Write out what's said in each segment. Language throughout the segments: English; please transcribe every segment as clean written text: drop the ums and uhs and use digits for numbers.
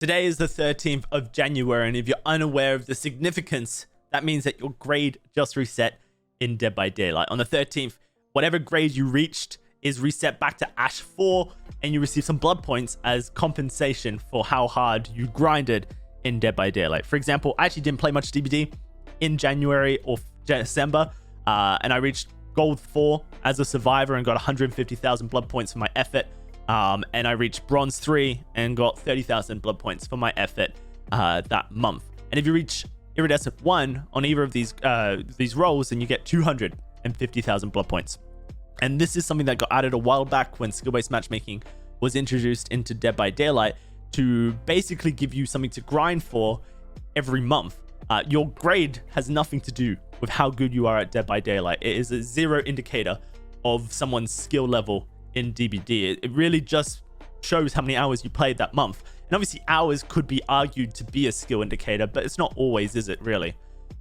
Today is the 13th of January, and if you're unaware of the significance, that means that your grade just reset in Dead by Daylight. On the 13th, whatever grade you reached is reset back to Ash 4, and you receive some blood points as compensation for how hard you grinded in Dead by Daylight. For example, I actually didn't play much DBD in January or December, and I reached Gold 4 as a survivor and got 150,000 blood points for my effort. And I reached Bronze 3 and got 30,000 blood points for my effort that month. And if you reach Iridescent 1 on either of these roles, then you get 250,000 blood points. And this is something that got added a while back when skill-based matchmaking was introduced into Dead by Daylight to basically give you something to grind for every month. Your grade has nothing to do with how good you are at Dead by Daylight. It is a zero indicator of someone's skill level in DBD. It really just shows how many hours you played that month. And obviously hours could be argued to be a skill indicator, but it's not always, is it really?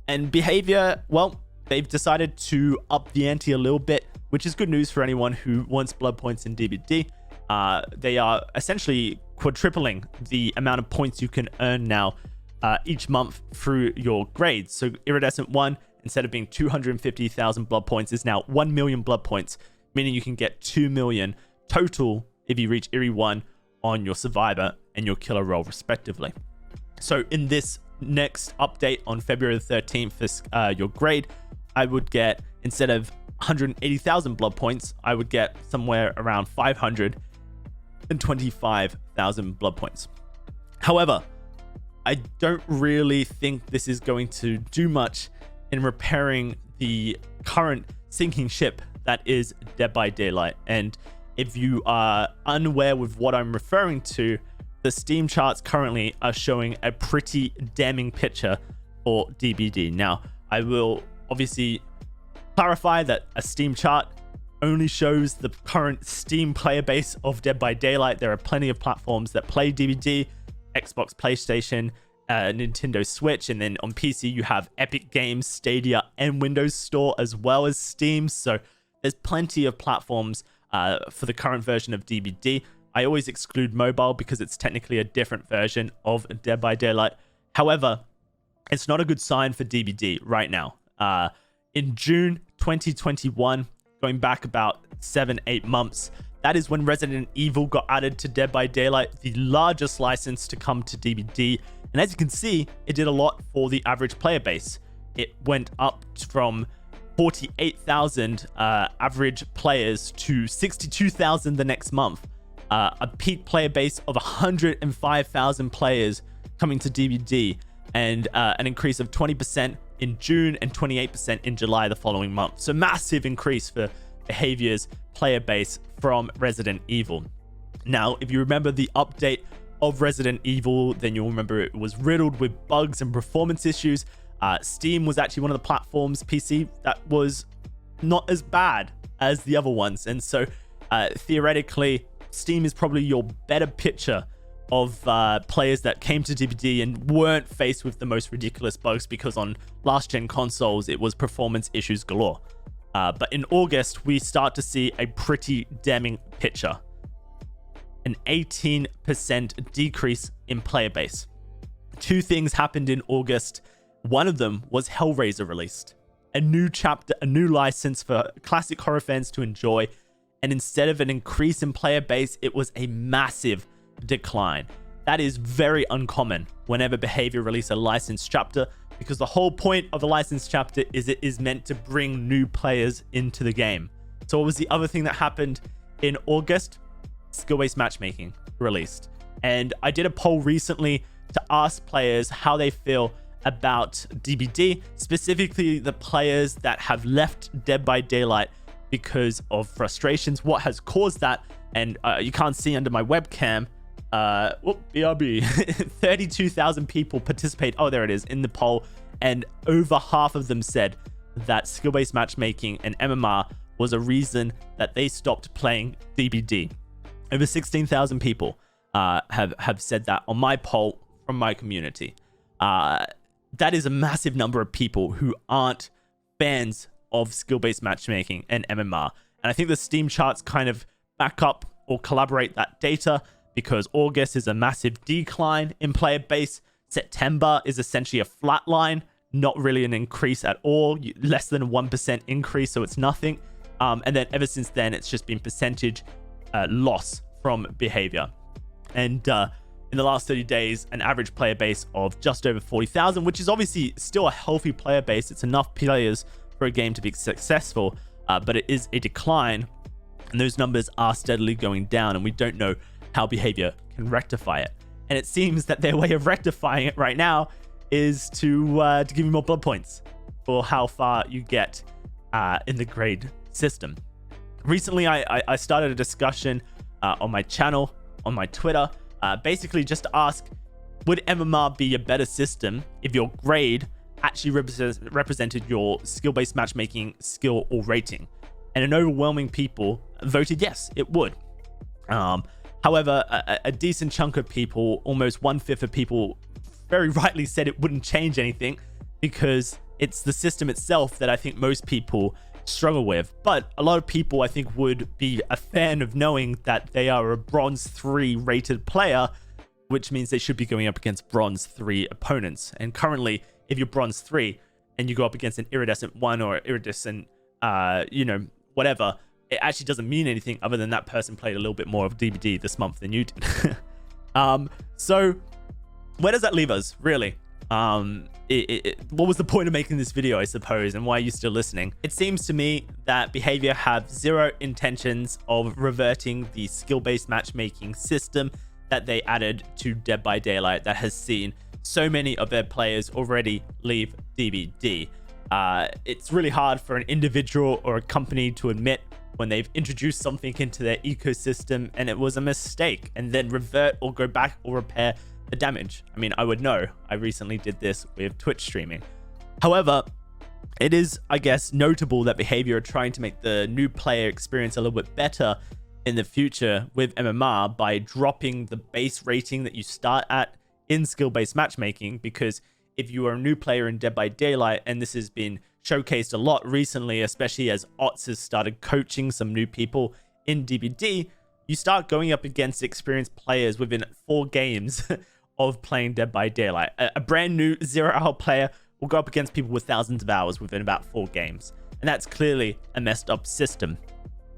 And behavior, well, they've decided to up the ante a little bit, which is good news for anyone who wants blood points in DBD. They are essentially quadrupling the amount of points you can earn now each month through your grades. So Iridescent 1, instead of being 250,000 blood points, is now 1 million blood points, meaning you can get 2 million total if you reach Iri 1 on your survivor and your killer role respectively. So in this next update on February the 13th for your grade, I would get, instead of 180,000 blood points, I would get somewhere around 525,000 blood points. However, I don't really think this is going to do much in repairing the current sinking ship that is Dead by Daylight. And if you are unaware with what I'm referring to, the Steam charts currently are showing a pretty damning picture for DBD. Now, I will obviously clarify that a Steam chart only shows the current Steam player base of Dead by Daylight. There are plenty of platforms that play DBD: Xbox, PlayStation, Nintendo Switch, and then on PC you have Epic Games, Stadia, and Windows Store, as well as Steam. So there's plenty of platforms for the current version of DBD. I always exclude mobile because it's technically a different version of Dead by Daylight. However, it's not a good sign for DBD right now. In June 2021, going back about 7-8 months, that is when Resident Evil got added to Dead by Daylight, the largest license to come to DBD. And as you can see, it did a lot for the average player base. It went up from 48,000 average players to 62,000 the next month. A peak player base of 105,000 players coming to DBD, and an increase of 20% in June and 28% in July the following month. So massive increase for Behavior's player base from Resident Evil. Now, if you remember the update of Resident Evil, then you'll remember it was riddled with bugs and performance issues. Steam was actually one of the platforms, PC, that was not as bad as the other ones. And so theoretically, Steam is probably your better picture of players that came to DBD and weren't faced with the most ridiculous bugs, because on last gen consoles, it was performance issues galore. But in August, we start to see a pretty damning picture. An 18% decrease in player base. Two things happened in August. One of them was Hellraiser released. A new chapter, a new license for classic horror fans to enjoy. And instead of an increase in player base, it was a massive decline. That is very uncommon whenever Behavior release a licensed chapter, because the whole point of a licensed chapter is it is meant to bring new players into the game. So what was the other thing that happened in August? Skill-based matchmaking released. And I did a poll recently to ask players how they feel about DBD, specifically the players that have left Dead by Daylight because of frustrations, what has caused that. And you can't see under my webcam, BRB, 32,000 people participate, oh there it is, in the poll, and over half of them said that skill-based matchmaking and MMR was a reason that they stopped playing DBD. Over 16,000 people have said that on my poll from my community. That is a massive number of people who aren't fans of skill-based matchmaking and MMR. And I think the Steam charts kind of back up or collaborate that data. because August is a massive decline in player base. September is essentially a flat line, not really an increase at all, less than a 1% increase, so it's nothing. And then ever since then, it's just been percentage loss from behavior. And in the last 30 days, an average player base of just over 40,000, which is obviously still a healthy player base. It's enough players for a game to be successful, but it is a decline, and those numbers are steadily going down, and we don't know how behavior can rectify it. And it seems that their way of rectifying it right now is to give you more blood points for how far you get in the grade system. Recently, I started a discussion on my channel, on my Twitter, basically just to ask, would MMR be a better system if your grade actually represented your skill-based matchmaking skill or rating? And an overwhelming people voted yes, it would. However, a decent chunk of people, almost 1/5 of people, very rightly said it wouldn't change anything because it's the system itself that I think most people struggle with. But a lot of people, I think, would be a fan of knowing that they are a bronze 3 rated player, which means they should be going up against bronze 3 opponents. And currently, if you're bronze 3 and you go up against an iridescent 1 or iridescent, whatever, it actually doesn't mean anything other than that person played a little bit more of DBD this month than you did. So where does that leave us, really? What was the point of making this video, I suppose, and why are you still listening? It seems to me that behavior have zero intentions of reverting the skill-based matchmaking system that they added to Dead by Daylight that has seen so many of their players already leave DBD. It's really hard for an individual or a company to admit when they've introduced something into their ecosystem and it was a mistake, and then revert or go back or repair the damage. I mean, I would know. I recently did this with Twitch streaming. However, it is, I guess, notable that behavior are trying to make the new player experience a little bit better in the future with MMR by dropping the base rating that you start at in skill-based matchmaking, because if you are a new player in Dead by Daylight, and this has been showcased a lot recently, especially as OTS has started coaching some new people in DBD, you start going up against experienced players within 4 games of playing Dead by Daylight. A brand new 0-hour player will go up against people with thousands of hours within about 4 games. And that's clearly a messed up system.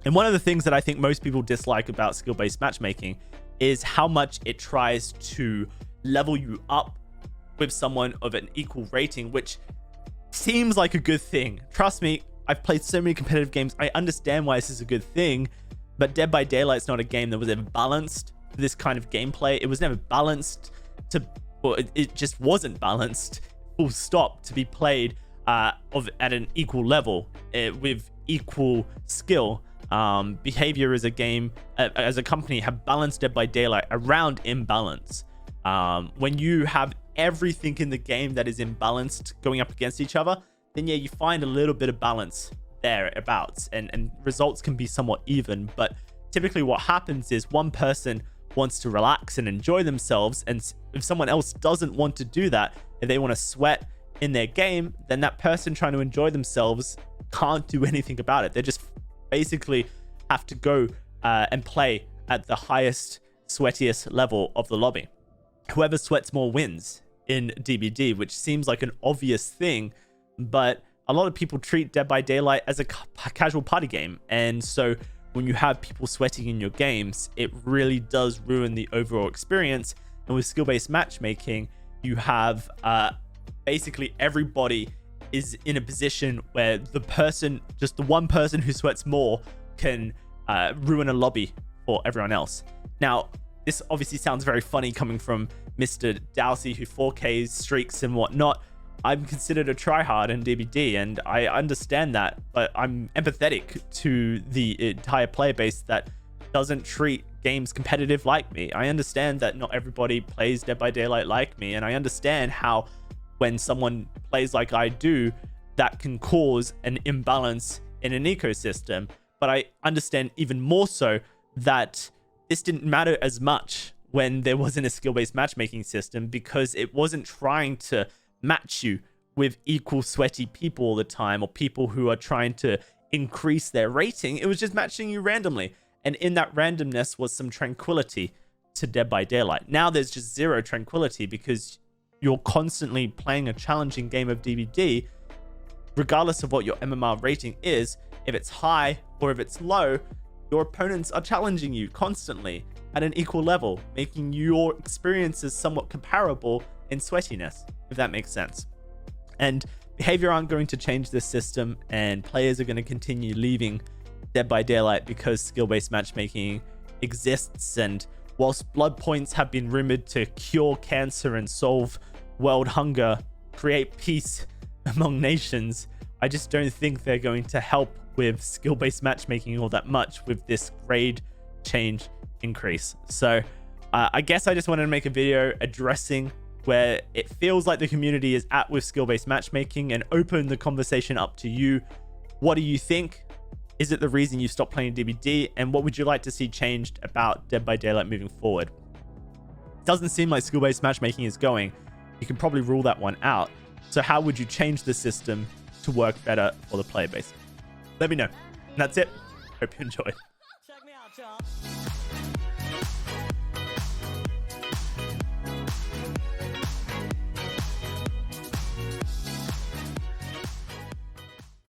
And one of the things that I think most people dislike about skill-based matchmaking is how much it tries to level you up with someone of an equal rating, which seems like a good thing. Trust me, I've played so many competitive games. I understand why this is a good thing, but Dead by Daylight's not a game that was ever balanced for this kind of gameplay. It was never balanced it just wasn't balanced, full stop, to be played at an equal level with equal skill. Behavior as a game, as a company, have balanced Dead by Daylight around imbalance. When you have everything in the game that is imbalanced going up against each other, then yeah, you find a little bit of balance thereabouts, and results can be somewhat even. But typically what happens is one person wants to relax and enjoy themselves, and if someone else doesn't want to do that, if they want to sweat in their game, then that person trying to enjoy themselves can't do anything about it. They just basically have to go and play at the highest, sweatiest level of the lobby. Whoever sweats more wins in DBD, which seems like an obvious thing, but a lot of people treat Dead by Daylight as a casual party game. And so when you have people sweating in your games, it really does ruin the overall experience. And with skill-based matchmaking, you have basically everybody is in a position where just the one person who sweats more can ruin a lobby for everyone else. Now, this obviously sounds very funny coming from Mr. DOWSEY, who 4Ks, streaks, and whatnot. I'm considered a tryhard in DBD, and I understand that, but I'm empathetic to the entire player base that doesn't treat games competitive like me. I understand that not everybody plays Dead by Daylight like me, and I understand how when someone plays like I do, that can cause an imbalance in an ecosystem. But I understand even more so that this didn't matter as much when there wasn't a skill-based matchmaking system, because it wasn't trying to match you with equal sweaty people all the time, or people who are trying to increase their rating. It was just matching you randomly, and in that randomness was some tranquility to Dead by Daylight. Now there's just zero tranquility because you're constantly playing a challenging game of DBD, regardless of what your MMR rating is. If it's high or if it's low, your opponents are challenging you constantly at an equal level, making your experiences somewhat comparable in sweatiness, if that makes sense. And BHVR aren't going to change this system, and players are going to continue leaving Dead by Daylight because skill-based matchmaking exists. And whilst blood points have been rumored to cure cancer and solve world hunger, create peace among nations, I just don't think they're going to help with skill-based matchmaking all that much with this grade change increase. So I guess I just wanted to make a video addressing where it feels like the community is at with skill-based matchmaking and open the conversation up to you. What do you think? Is it the reason you stopped playing DBD? And what would you like to see changed about Dead by Daylight moving forward? It doesn't seem like skill-based matchmaking is going. You can probably rule that one out. So how would you change the system to work better for the player base? Let me know. And that's it. Hope you enjoyed. Check me out, y'all.